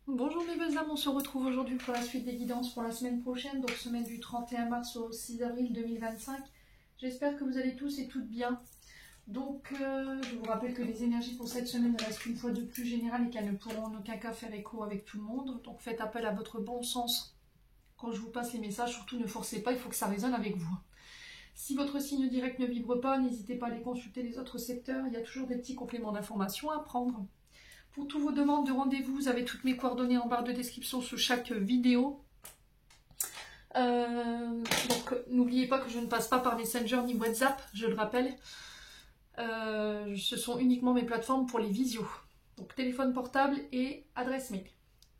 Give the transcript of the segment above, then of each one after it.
Bonjour mes belles âmes, on se retrouve aujourd'hui pour la suite des guidances pour la semaine prochaine, donc semaine du 31 mars au 6 avril 2025. J'espère que vous allez tous et toutes bien. Donc je vous rappelle que les énergies pour cette semaine restent une fois de plus générales et qu'elles ne pourront en aucun cas faire écho avec tout le monde. Donc faites appel à votre bon sens quand je vous passe les messages, surtout ne forcez pas, il faut que ça résonne avec vous. Si votre signe direct ne vibre pas, n'hésitez pas à aller consulter les autres secteurs, il y a toujours des petits compléments d'information à prendre. Pour toutes vos demandes de rendez-vous, vous avez toutes mes coordonnées en barre de description sous chaque vidéo. Donc n'oubliez pas que je ne passe pas par Messenger ni WhatsApp, je le rappelle. Ce sont uniquement mes plateformes pour les visios. Donc téléphone portable et adresse mail.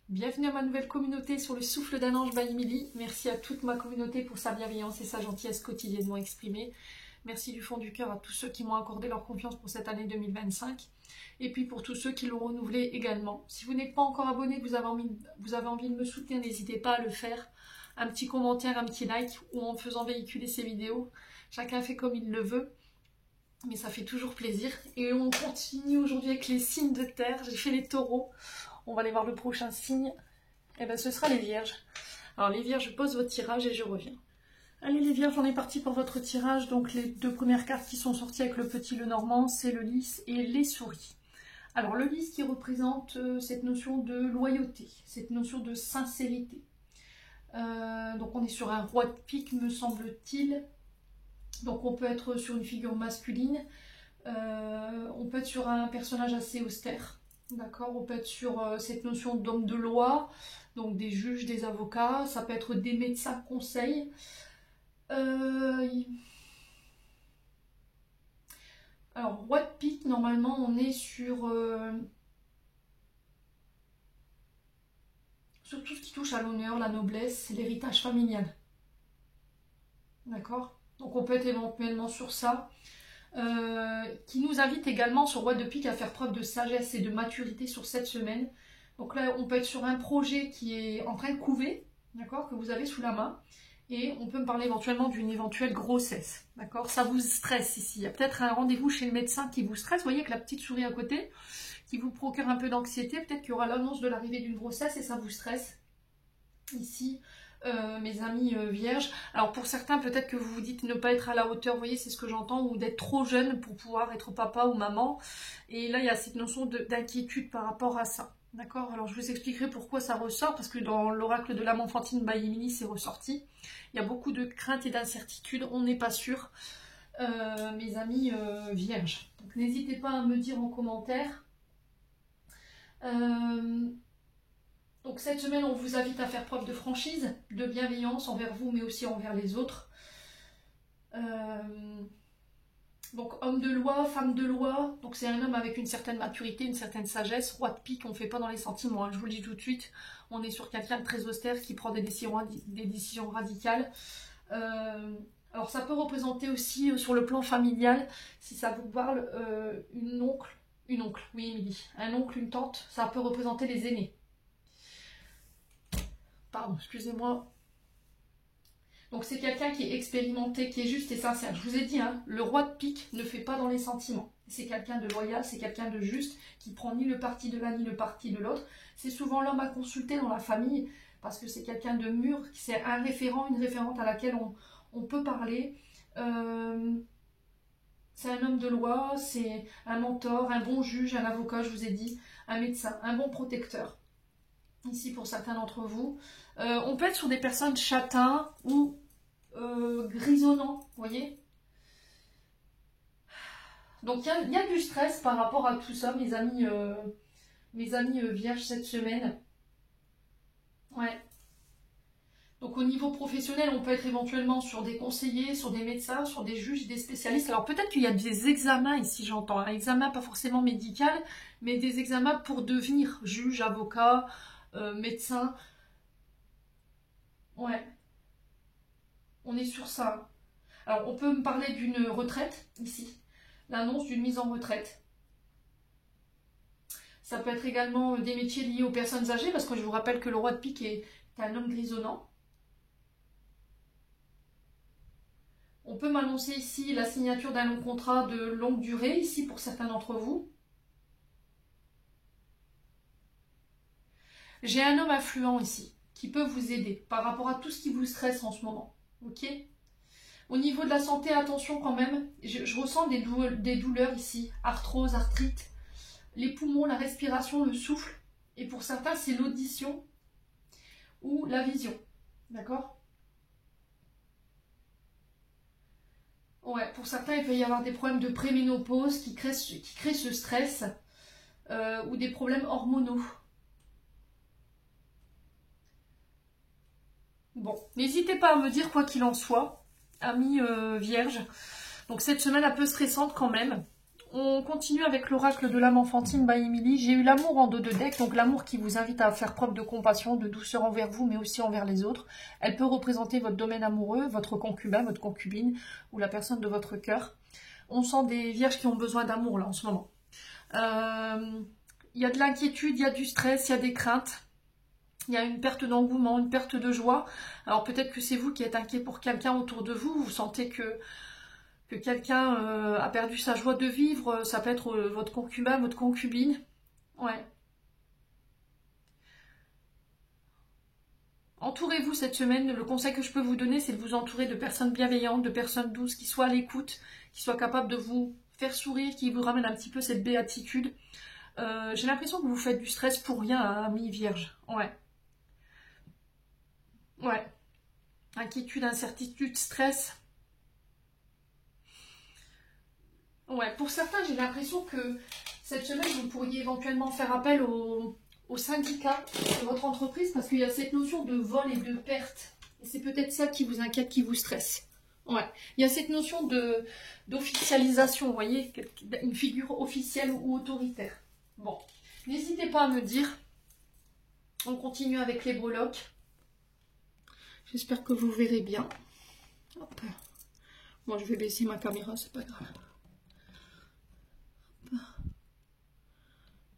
Bienvenue à ma nouvelle communauté sur le souffle d'un ange by Emily. Merci à toute ma communauté pour sa bienveillance et sa gentillesse quotidiennement exprimée. Merci du fond du cœur à tous ceux qui m'ont accordé leur confiance pour cette année 2025. Et puis pour tous ceux qui l'ont renouvelé également. Si vous n'êtes pas encore abonné, que vous avez envie de me soutenir, n'hésitez pas à le faire. Un petit commentaire, un petit like ou en faisant véhiculer ces vidéos. Chacun fait comme il le veut. Mais ça fait toujours plaisir. Et on continue aujourd'hui avec les signes de terre. J'ai fait les taureaux. On va aller voir le prochain signe. Et bien ce sera les vierges. Alors les vierges, je pose votre tirage et je reviens. Allez les vierges, on est parti pour votre tirage. Donc les deux premières cartes qui sont sorties avec le petit le normand, c'est le lys et les souris. Alors le lys qui représente cette notion de loyauté, cette notion de sincérité. Donc on est sur un roi de pique me semble-t-il. Donc on peut être sur une figure masculine, on peut être sur un personnage assez austère. D'accord, on peut être sur cette notion d'homme de loi, donc des juges, des avocats, ça peut être des médecins conseils. Alors, roi de pique, normalement, on est sur tout ce qui touche à l'honneur, la noblesse, l'héritage familial. D'accord? Donc, on peut être éventuellement sur ça. Qui nous invite également sur roi de pique à faire preuve de sagesse et de maturité sur cette semaine. Donc là, on peut être sur un projet qui est en train de couver, d'accord, que vous avez sous la main. Et on peut me parler éventuellement d'une éventuelle grossesse, d'accord. Ça vous stresse ici. Il y a peut-être un rendez-vous chez le médecin qui vous stresse. Vous voyez avec la petite souris à côté, qui vous procure un peu d'anxiété. Peut-être qu'il y aura l'annonce de l'arrivée d'une grossesse et ça vous stresse. Ici, mes amis vierges. Alors pour certains, peut-être que vous vous dites ne pas être à la hauteur, vous voyez, c'est ce que j'entends, ou d'être trop jeune pour pouvoir être papa ou maman. Et là, il y a cette notion d'inquiétude par rapport à ça. D'accord? Alors je vous expliquerai pourquoi ça ressort, parce que dans l'oracle de l'âme enfantine by Emily, c'est ressorti. Il y a beaucoup de craintes et d'incertitudes, on n'est pas sûr, mes amis vierges. Donc n'hésitez pas à me dire en commentaire. Donc cette semaine, on vous invite à faire preuve de franchise, de bienveillance envers vous, mais aussi envers les autres. Donc homme de loi, femme de loi, donc c'est un homme avec une certaine maturité, une certaine sagesse. Roi de pique, on ne fait pas dans les sentiments, hein, je vous le dis tout de suite. On est sur quelqu'un de très austère qui prend des décisions radicales. Alors ça peut représenter aussi sur le plan familial, si ça vous parle, une oncle, oui Émilie, un oncle, une tante, ça peut représenter les aînés. Pardon, excusez-moi. Donc c'est quelqu'un qui est expérimenté, qui est juste et sincère. Je vous ai dit, hein, le roi de pique ne fait pas dans les sentiments. C'est quelqu'un de loyal, c'est quelqu'un de juste, qui prend ni le parti de l'un ni le parti de l'autre. C'est souvent l'homme à consulter dans la famille, parce que c'est quelqu'un de mûr, c'est un référent, une référente à laquelle on peut parler. C'est un homme de loi, c'est un mentor, un bon juge, un avocat, je vous ai dit, un médecin, un bon protecteur. Ici pour certains d'entre vous. On peut être sur des personnes châtains ou grisonnants, vous voyez. Donc il y a du stress par rapport à tout ça, mes amis vierges cette semaine. Ouais. Donc au niveau professionnel, on peut être éventuellement sur des conseillers, sur des médecins, sur des juges, des spécialistes. Alors peut-être qu'il y a des examens ici, j'entends. Un examen pas forcément médical, mais des examens pour devenir juge, avocat, médecin. Ouais. On est sur ça. Alors, on peut me parler d'une retraite, ici. L'annonce d'une mise en retraite. Ça peut être également des métiers liés aux personnes âgées, parce que je vous rappelle que le roi de pique est un homme grisonnant. On peut m'annoncer ici la signature d'un long contrat de longue durée, ici pour certains d'entre vous. J'ai un homme influent ici qui peut vous aider par rapport à tout ce qui vous stresse en ce moment. Ok? Au niveau de la santé, attention quand même, je ressens des douleurs ici, arthrose, arthrite, les poumons, la respiration, le souffle. Et pour certains, c'est l'audition ou la vision. D'accord? Ouais, pour certains, il peut y avoir des problèmes de préménopause qui créent ce stress ou des problèmes hormonaux. Bon, n'hésitez pas à me dire quoi qu'il en soit, amis vierges. Donc cette semaine un peu stressante quand même. On continue avec l'oracle de l'âme enfantine by Emily. J'ai eu l'amour en dos de deck, donc l'amour qui vous invite à faire preuve de compassion, de douceur envers vous, mais aussi envers les autres. Elle peut représenter votre domaine amoureux, votre concubin, votre concubine, ou la personne de votre cœur. On sent des vierges qui ont besoin d'amour là en ce moment. Il y a de l'inquiétude, il y a du stress, il y a des craintes. Il y a une perte d'engouement, une perte de joie. Alors peut-être que c'est vous qui êtes inquiet pour quelqu'un autour de vous. Vous sentez que quelqu'un a perdu sa joie de vivre. Ça peut être votre concubin, votre concubine. Ouais. Entourez-vous cette semaine. Le conseil que je peux vous donner, c'est de vous entourer de personnes bienveillantes, de personnes douces, qui soient à l'écoute, qui soient capables de vous faire sourire, qui vous ramènent un petit peu cette béatitude. J'ai l'impression que vous faites du stress pour rien, hein, amis vierges. Ouais. Ouais. Inquiétude, incertitude, stress. Ouais, pour certains, j'ai l'impression que cette semaine, vous pourriez éventuellement faire appel au syndicat de votre entreprise parce qu'il y a cette notion de vol et de perte. Et c'est peut-être ça qui vous inquiète, qui vous stresse. Ouais, il y a cette notion d'officialisation, vous voyez, une figure officielle ou autoritaire. Bon, n'hésitez pas à me dire. On continue avec les breloques. J'espère que vous verrez bien. Hop. Moi, je vais baisser ma caméra, c'est pas grave. Hop.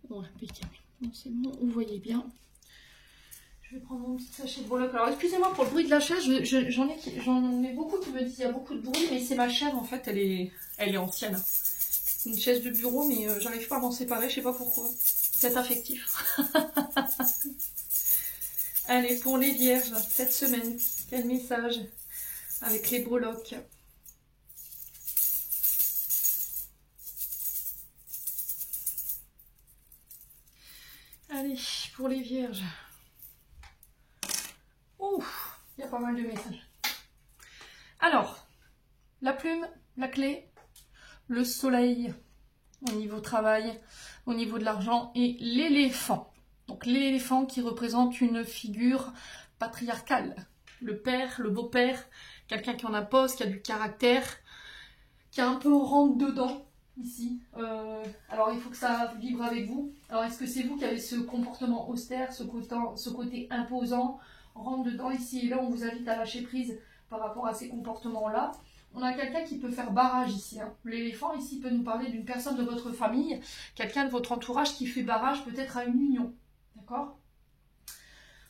Bon, impeccable. Bon, c'est bon, vous voyez bien. Je vais prendre mon petit sachet de breloques. Alors, excusez-moi pour le bruit de la chaise. J'en ai beaucoup qui me disent qu'il y a beaucoup de bruit, mais c'est ma chaise, en fait, elle est ancienne. C'est une chaise de bureau, mais j'arrive pas à m'en séparer, je sais pas pourquoi. C'est affectif. Allez, pour les vierges, cette semaine, quel message avec les breloques? Allez, pour les vierges. Ouf, il y a pas mal de messages. Alors, la plume, la clé, le soleil au niveau travail, au niveau de l'argent et l'éléphant. Donc l'éléphant qui représente une figure patriarcale. Le père, le beau-père, quelqu'un qui en impose, qui a du caractère, qui a un peu rentre dedans ici. Alors il faut que ça vibre avec vous. Alors est-ce que c'est vous qui avez ce comportement austère, ce côté imposant, rentre dedans ici et là, on vous invite à lâcher prise par rapport à ces comportements-là. On a quelqu'un qui peut faire barrage ici. Hein. L'éléphant ici peut nous parler d'une personne de votre famille, quelqu'un de votre entourage qui fait barrage peut-être à une union. D'accord?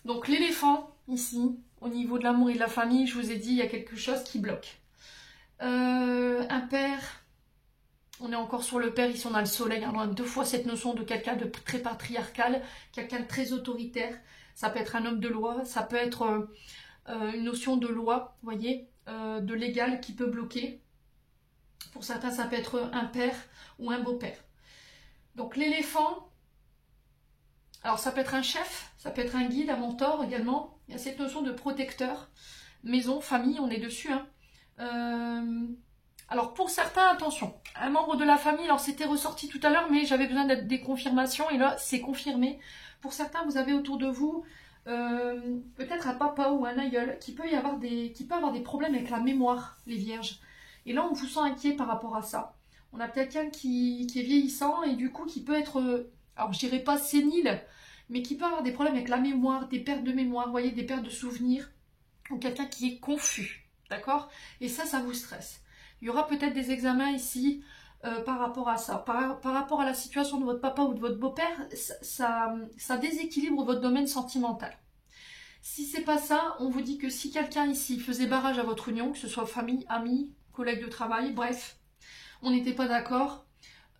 Donc l'éléphant, ici, au niveau de l'amour et de la famille, je vous ai dit, il y a quelque chose qui bloque. Un père, on est encore sur le père, ici on a le soleil, hein, on a deux fois cette notion de quelqu'un de très patriarcal, quelqu'un de très autoritaire. Ça peut être un homme de loi, ça peut être une notion de loi, vous voyez, de légal qui peut bloquer. Pour certains, ça peut être un père ou un beau-père. Donc l'éléphant, alors ça peut être un chef, ça peut être un guide, un mentor également. Il y a cette notion de protecteur, maison, famille, on est dessus. Hein. Alors pour certains, attention, un membre de la famille, alors c'était ressorti tout à l'heure, mais j'avais besoin des confirmations et là c'est confirmé. Pour certains, vous avez autour de vous peut-être un papa ou un aïeul qui peut avoir des problèmes avec la mémoire, les vierges. Et là, on vous sent inquiet par rapport à ça. On a peut-être quelqu'un qui est vieillissant et du coup qui peut être, alors je dirais pas sénile, mais qui peut avoir des problèmes avec la mémoire, des pertes de mémoire, vous voyez, des pertes de souvenirs, ou quelqu'un qui est confus, d'accord? Et ça vous stresse. Il y aura peut-être des examens ici par rapport à ça. Par rapport à la situation de votre papa ou de votre beau-père, ça déséquilibre votre domaine sentimental. Si c'est pas ça, on vous dit que si quelqu'un ici faisait barrage à votre union, que ce soit famille, amis, collègues de travail, bref, on n'était pas d'accord,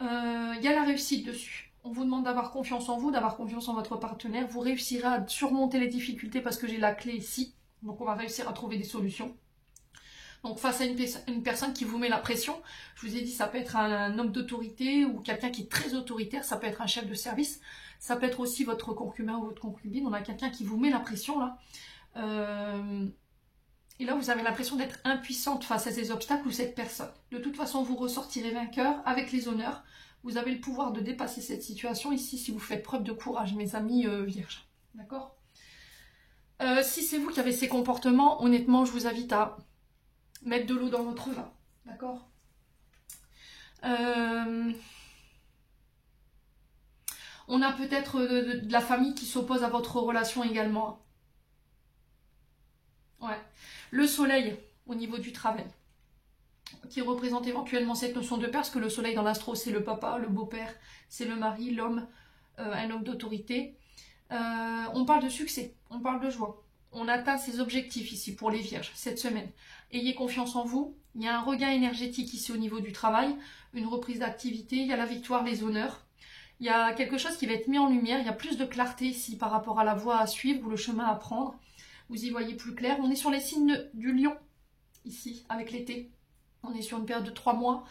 il y a la réussite dessus. On vous demande d'avoir confiance en vous, d'avoir confiance en votre partenaire. Vous réussirez à surmonter les difficultés parce que j'ai la clé ici. Donc on va réussir à trouver des solutions. Donc face à une personne qui vous met la pression, je vous ai dit ça peut être un homme d'autorité ou quelqu'un qui est très autoritaire, ça peut être un chef de service, ça peut être aussi votre concubin ou votre concubine, on a quelqu'un qui vous met la pression là. Et là vous avez l'impression d'être impuissante face à ces obstacles ou cette personne. De toute façon vous ressortirez vainqueur avec les honneurs, vous avez le pouvoir de dépasser cette situation ici si vous faites preuve de courage mes amis vierges, d'accord. Si c'est vous qui avez ces comportements, honnêtement je vous invite à mettre de l'eau dans votre vin, d'accord. On a peut-être de la famille qui s'oppose à votre relation également. Ouais. Le soleil au niveau du travail, qui représente éventuellement cette notion de père, parce que le soleil dans l'astro c'est le papa, le beau-père, c'est le mari, l'homme, un homme d'autorité. On parle de succès, on parle de joie. On atteint ses objectifs ici pour les vierges cette semaine. Ayez confiance en vous. Il y a un regain énergétique ici au niveau du travail, une reprise d'activité, il y a la victoire, les honneurs. Il y a quelque chose qui va être mis en lumière, il y a plus de clarté ici par rapport à la voie à suivre ou le chemin à prendre. Vous y voyez plus clair. On est sur les signes du lion, ici, avec l'été. On est sur une période de 3 mois.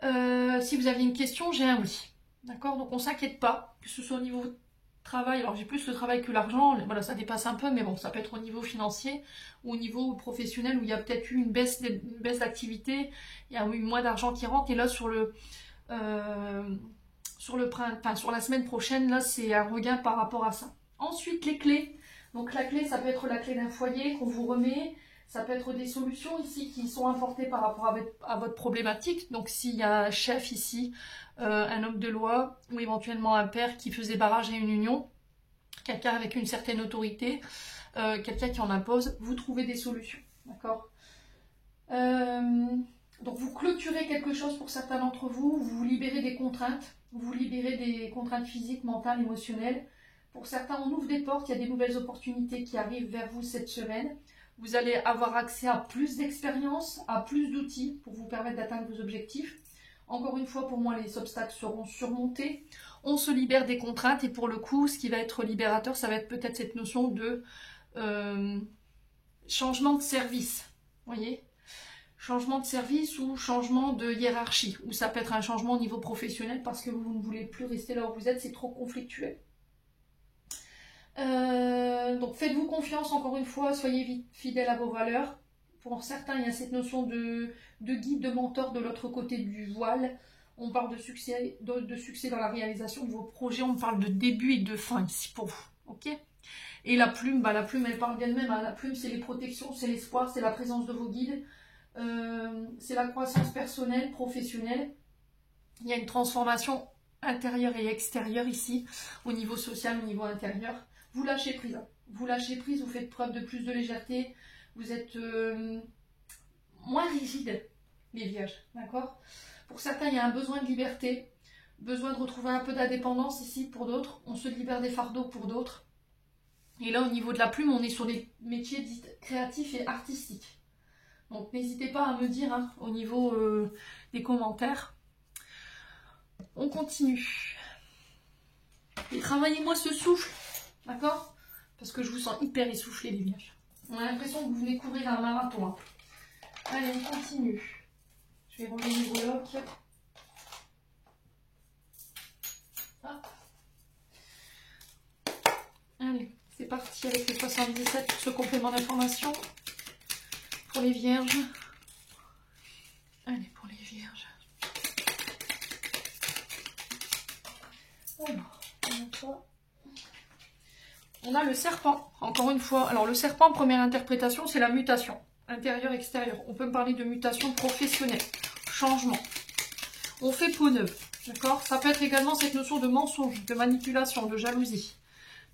Si vous aviez une question, j'ai un oui. D'accord. Donc on ne s'inquiète pas, que ce soit au niveau travail. Alors j'ai plus le travail que l'argent. Voilà, ça dépasse un peu, mais bon, ça peut être au niveau financier ou au niveau professionnel où il y a peut-être eu une baisse d'activité. Il y a eu moins d'argent qui rentre. Et là, sur la semaine prochaine, là, c'est un regain par rapport à ça. Ensuite, les clés. Donc la clé, ça peut être la clé d'un foyer qu'on vous remet. Ça peut être des solutions ici qui sont apportées par rapport à votre problématique. Donc s'il y a un chef ici, un homme de loi ou éventuellement un père qui faisait barrage à une union, quelqu'un avec une certaine autorité, quelqu'un qui en impose, vous trouvez des solutions. D'accord. Donc vous clôturez quelque chose pour certains d'entre vous, vous vous libérez des contraintes, vous vous libérez des contraintes physiques, mentales, émotionnelles. Pour certains, on ouvre des portes, il y a des nouvelles opportunités qui arrivent vers vous cette semaine. Vous allez avoir accès à plus d'expérience, à plus d'outils pour vous permettre d'atteindre vos objectifs. Encore une fois, pour moi, les obstacles seront surmontés. On se libère des contraintes et pour le coup, ce qui va être libérateur, ça va être peut-être cette notion de changement de service. Vous voyez ? Changement de service ou changement de hiérarchie. Ou ça peut être un changement au niveau professionnel parce que vous ne voulez plus rester là où vous êtes, c'est trop conflictuel. Donc faites-vous confiance encore une fois, soyez fidèles à vos valeurs. Pour certains, il y a cette notion de guide, de mentor de l'autre côté du voile. On parle de succès dans la réalisation de vos projets, on parle de début et de fin ici pour vous. Ok ? Et la plume, la plume elle parle d'elle-même. Hein. La plume c'est les protections, c'est l'espoir, c'est la présence de vos guides. C'est la croissance personnelle, professionnelle. Il y a une transformation intérieure et extérieure ici, au niveau social, au niveau intérieur. Vous lâchez prise. Vous lâchez prise, vous faites preuve de plus de légèreté. Vous êtes moins rigide, les vierges. D'accord ? Pour certains, il y a un besoin de liberté, besoin de retrouver un peu d'indépendance ici pour d'autres. On se libère des fardeaux pour d'autres. Et là, au niveau de la plume, on est sur des métiers dits créatifs et artistiques. Donc n'hésitez pas à me dire hein, au niveau des commentaires. On continue. Et travaillez-moi ce souffle. D'accord? Parce que je vous sens hyper essoufflé les vierges. On a l'impression que vous voulez courir un marathon. Hein. Allez, on continue. Je vais remettre les blocs. Hop. Allez, c'est parti avec les 77 pour ce complément d'information. Pour les vierges. Allez, pour les vierges. Alors, on a le serpent, encore une fois. Alors, le serpent, première interprétation, c'est la mutation. Intérieur-extérieur. On peut me parler de mutation professionnelle. Changement. On fait peau neuve. D'accord? Ça peut être également cette notion de mensonge, de manipulation, de jalousie.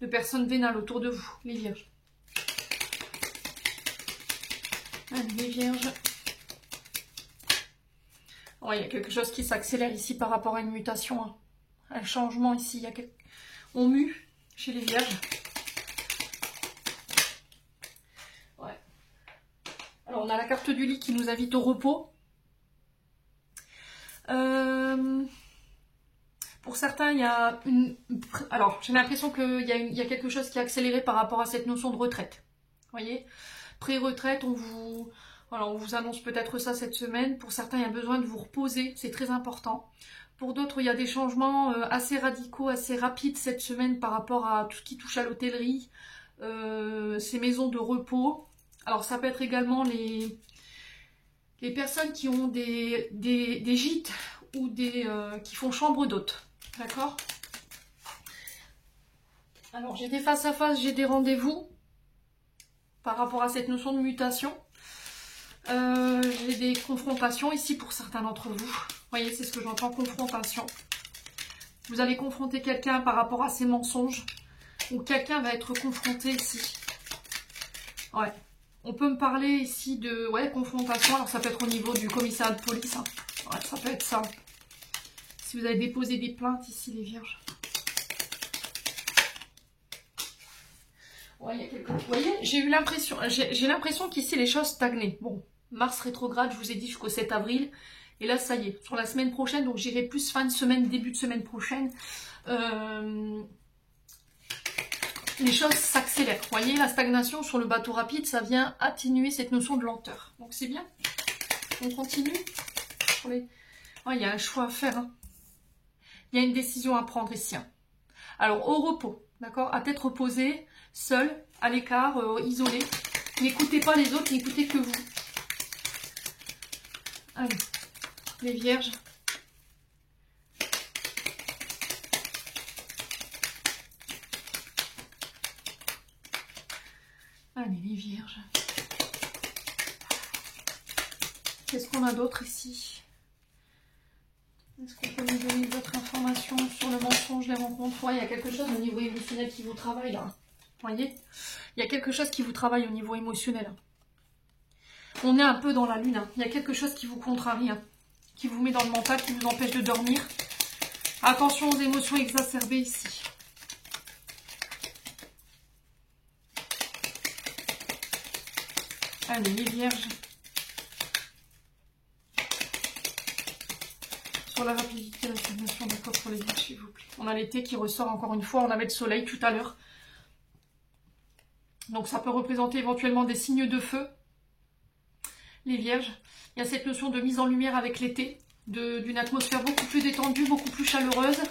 De personnes vénales autour de vous, les vierges. Allez, les vierges. Oh, il y a quelque chose qui s'accélère ici par rapport à une mutation. Hein. Un changement ici. Il y a quelque... On mue chez les vierges. Ouais. Alors, on a la carte du lit qui nous invite au repos. Pour pour certains, il y a une... Alors, j'ai l'impression qu'il y a quelque chose qui est accéléré par rapport à cette notion de retraite. Vous voyez, pré-retraite, voilà, on vous annonce peut-être ça cette semaine. Pour certains, il y a besoin de vous reposer, c'est très important. Pour d'autres, il y a des changements assez radicaux, assez rapides cette semaine par rapport à tout ce qui touche à l'hôtellerie, ces maisons de repos. Alors, ça peut être également les personnes qui ont des gîtes ou qui font chambre d'hôtes. D'accord? Alors, j'ai des face-à-face, j'ai des rendez-vous par rapport à cette notion de mutation. J'ai des confrontations ici pour certains d'entre vous. Vous voyez, c'est ce que j'entends, confrontation. Vous allez confronter quelqu'un par rapport à ses mensonges. Ou quelqu'un va être confronté ici. Ouais. On peut me parler ici de confrontation. Alors ça peut être au niveau du commissariat de police. Hein. Ouais, ça peut être ça. Si vous avez déposé des plaintes ici, les vierges. Ouais, il y a quelques... Vous voyez, j'ai l'impression qu'ici les choses stagnaient. Bon, Mars rétrograde, je vous ai dit jusqu'au 7 avril. Et là, ça y est, sur la semaine prochaine, donc j'irai plus fin de semaine, début de semaine prochaine. Les choses s'accélèrent. Vous voyez, la stagnation sur le bateau rapide, ça vient atténuer cette notion de lenteur. Donc c'est bien. On continue. Il y a un choix à faire. Hein. Il y a une décision à prendre ici. Hein. Alors, au repos, d'accord? À tête reposée, seul, à l'écart, isolé. N'écoutez pas les autres, n'écoutez que vous. Allez, les vierges. Allez, les vierges. Qu'est-ce qu'on a d'autre ici? Est-ce qu'on peut nous donner d'autres informations sur le mensonge, les rencontres? Ouais, il y a quelque chose au niveau émotionnel qui vous travaille là. Vous voyez? Il y a quelque chose qui vous travaille au niveau émotionnel. On est un peu dans la lune. Hein. Il y a quelque chose qui vous contrarie, hein, qui vous met dans le mental, qui vous empêche de dormir. Attention aux émotions exacerbées ici. Allez, les vierges. Sur la rapidité, la stagnation, d'accord, pour les vierges, s'il vous plaît. On a l'été qui ressort encore une fois. On avait le soleil tout à l'heure. Donc ça peut représenter éventuellement des signes de feu. Les vierges. Il y a cette notion de mise en lumière avec l'été. D'une atmosphère beaucoup plus détendue, beaucoup plus chaleureuse.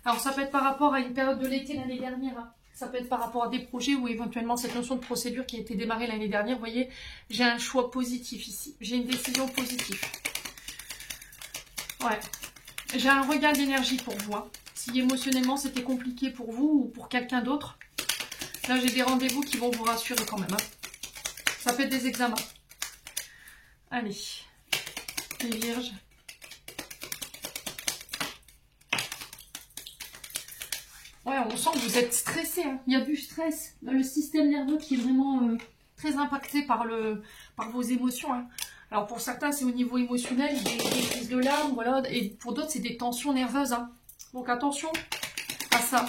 Alors ça peut être par rapport à une période de l'été l'année dernière. Hein. Ça peut être par rapport à des projets ou éventuellement cette notion de procédure qui a été démarrée l'année dernière. Vous voyez, j'ai un choix positif ici. J'ai une décision positive. Ouais. J'ai un regain d'énergie pour vous. Hein. Si émotionnellement c'était compliqué pour vous ou pour quelqu'un d'autre, là j'ai des rendez-vous qui vont vous rassurer quand même. Hein. Ça peut être des examens. Allez, les vierges. Ouais, on sent que vous êtes stressé. Hein. Il y a du stress. Là, le système nerveux qui est vraiment très impacté par vos émotions. Hein. Alors pour certains, c'est au niveau émotionnel, des crises de larmes, voilà. Et pour d'autres, c'est des tensions nerveuses. Hein. Donc attention à ça.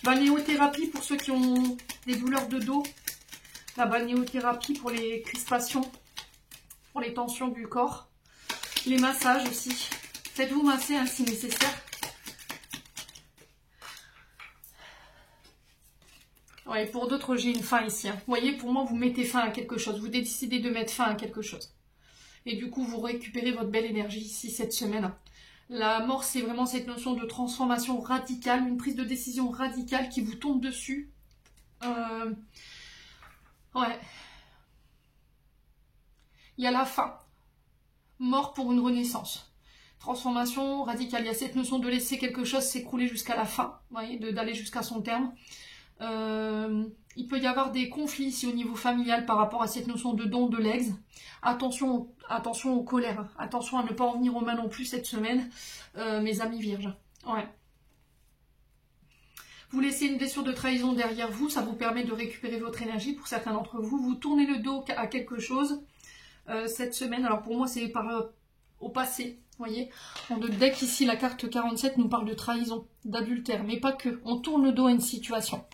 Balnéothérapie pour ceux qui ont des douleurs de dos. La balnéothérapie pour les crispations, pour les tensions du corps. Les massages aussi. Faites-vous masser hein, si nécessaire. Ouais, pour d'autres, j'ai une fin ici. Hein. Vous voyez, pour moi, vous mettez fin à quelque chose. Vous décidez de mettre fin à quelque chose. Et du coup, vous récupérez votre belle énergie ici cette semaine. La mort, c'est vraiment cette notion de transformation radicale, une prise de décision radicale qui vous tombe dessus. Ouais. Il y a la fin. Mort pour une renaissance. Transformation radicale. Il y a cette notion de laisser quelque chose s'écrouler jusqu'à la fin. Vous voyez, d'aller jusqu'à son terme. Il peut y avoir des conflits ici au niveau familial par rapport à cette notion de don de legs. Attention aux colères. Attention à ne pas en venir aux mains non plus cette semaine, mes amis vierges. Ouais. Vous laissez une blessure de trahison derrière vous, ça vous permet de récupérer votre énergie pour certains d'entre vous. Vous tournez le dos à quelque chose cette semaine. Alors pour moi, c'est au passé. Vous voyez, en deck ici, la carte 47 nous parle de trahison, d'adultère, mais pas que. On tourne le dos à une situation.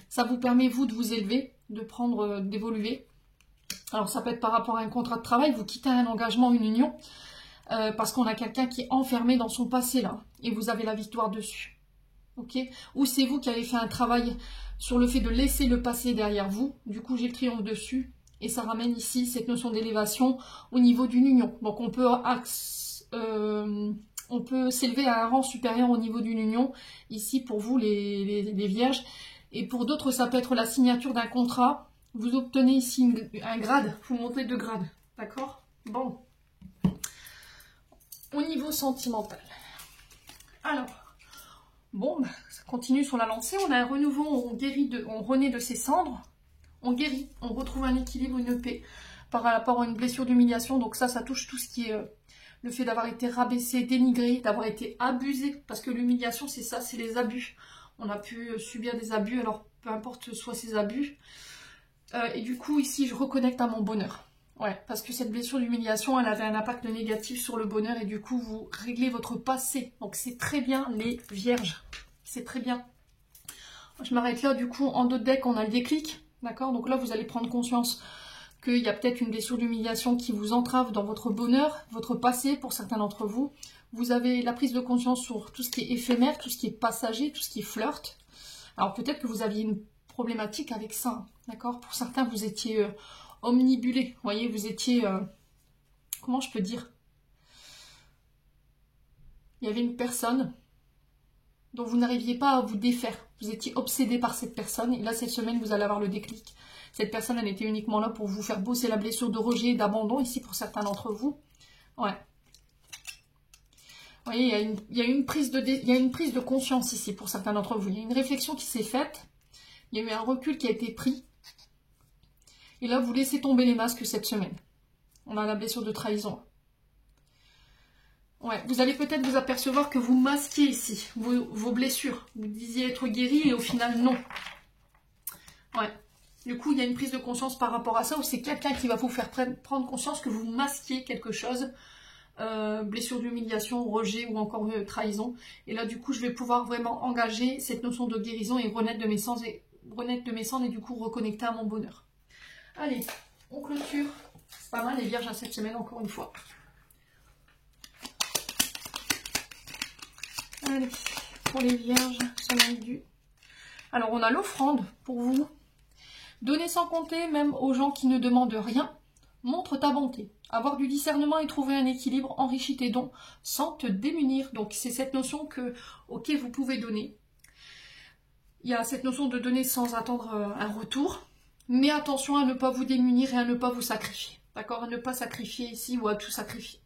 Ça vous permet, vous, de vous élever, de prendre, d'évoluer. Alors, ça peut être par rapport à un contrat de travail, vous quittez un engagement, une union. parce qu'on a quelqu'un qui est enfermé dans son passé là, et vous avez la victoire dessus. Ok? Ou c'est vous qui avez fait un travail sur le fait de laisser le passé derrière vous, du coup j'ai le triomphe dessus, et ça ramène ici cette notion d'élévation au niveau d'une union. Donc on peut s'élever à un rang supérieur au niveau d'une union, ici pour vous les vierges, et pour d'autres ça peut être la signature d'un contrat, vous obtenez ici un grade, vous montez de grade, d'accord? Bon. Au niveau sentimental. Alors, bon, bah, ça continue sur la lancée. On a un renouveau, on renaît de ses cendres. On guérit, on retrouve un équilibre, une paix par rapport à une blessure d'humiliation. Donc ça touche tout ce qui est le fait d'avoir été rabaissé, dénigré, d'avoir été abusé. Parce que l'humiliation, c'est ça, c'est les abus. On a pu subir des abus, alors peu importe soit ces abus. Et du coup, ici, je reconnecte à mon bonheur. Ouais, parce que cette blessure d'humiliation, elle avait un impact négatif sur le bonheur et du coup, vous réglez votre passé. Donc, c'est très bien, les vierges. C'est très bien. Je m'arrête là, du coup, en dos de deck, on a le déclic. D'accord? Donc là, vous allez prendre conscience qu'il y a peut-être une blessure d'humiliation qui vous entrave dans votre bonheur, votre passé, pour certains d'entre vous. Vous avez la prise de conscience sur tout ce qui est éphémère, tout ce qui est passager, tout ce qui est flirt. Alors, peut-être que vous aviez une problématique avec ça. D'accord? Pour certains, vous étiez... omnibulé, vous voyez, vous étiez, comment je peux dire, il y avait une personne dont vous n'arriviez pas à vous défaire, vous étiez obsédé par cette personne, et là cette semaine vous allez avoir le déclic. Cette personne, elle était uniquement là pour vous faire bosser la blessure de rejet et d'abandon, ici pour certains d'entre vous. Ouais. Vous voyez, il y a une prise de conscience ici pour certains d'entre vous, il y a une réflexion qui s'est faite, il y a eu un recul qui a été pris. Et là, vous laissez tomber les masques cette semaine. On a la blessure de trahison. Ouais, vous allez peut-être vous apercevoir que vous masquez ici vos blessures. Vous disiez être guéri et au final, non. Ouais. Du coup, il y a une prise de conscience par rapport à ça, ou c'est quelqu'un qui va vous faire prendre conscience que vous masquiez quelque chose. Blessure d'humiliation, rejet ou encore trahison. Et là, du coup, je vais pouvoir vraiment engager cette notion de guérison et renaître de mes cendres et du coup reconnecter à mon bonheur. Allez, on clôture. C'est pas mal les vierges à cette semaine, encore une fois. Allez, pour les vierges, semaine du... Alors, on a l'offrande pour vous. Donner sans compter, même aux gens qui ne demandent rien. Montre ta bonté. Avoir du discernement et trouver un équilibre, enrichit tes dons sans te démunir. Donc, c'est cette notion que, ok, vous pouvez donner. Il y a cette notion de donner sans attendre un retour. Mais attention à ne pas vous démunir et à ne pas vous sacrifier. D'accord? À ne pas sacrifier ici ou à tout sacrifier.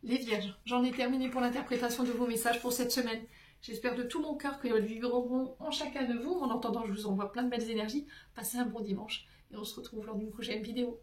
Les vierges, j'en ai terminé pour l'interprétation de vos messages pour cette semaine. J'espère de tout mon cœur que vivront en chacun de vous. En attendant, je vous envoie plein de belles énergies. Passez un bon dimanche et on se retrouve lors d'une prochaine vidéo.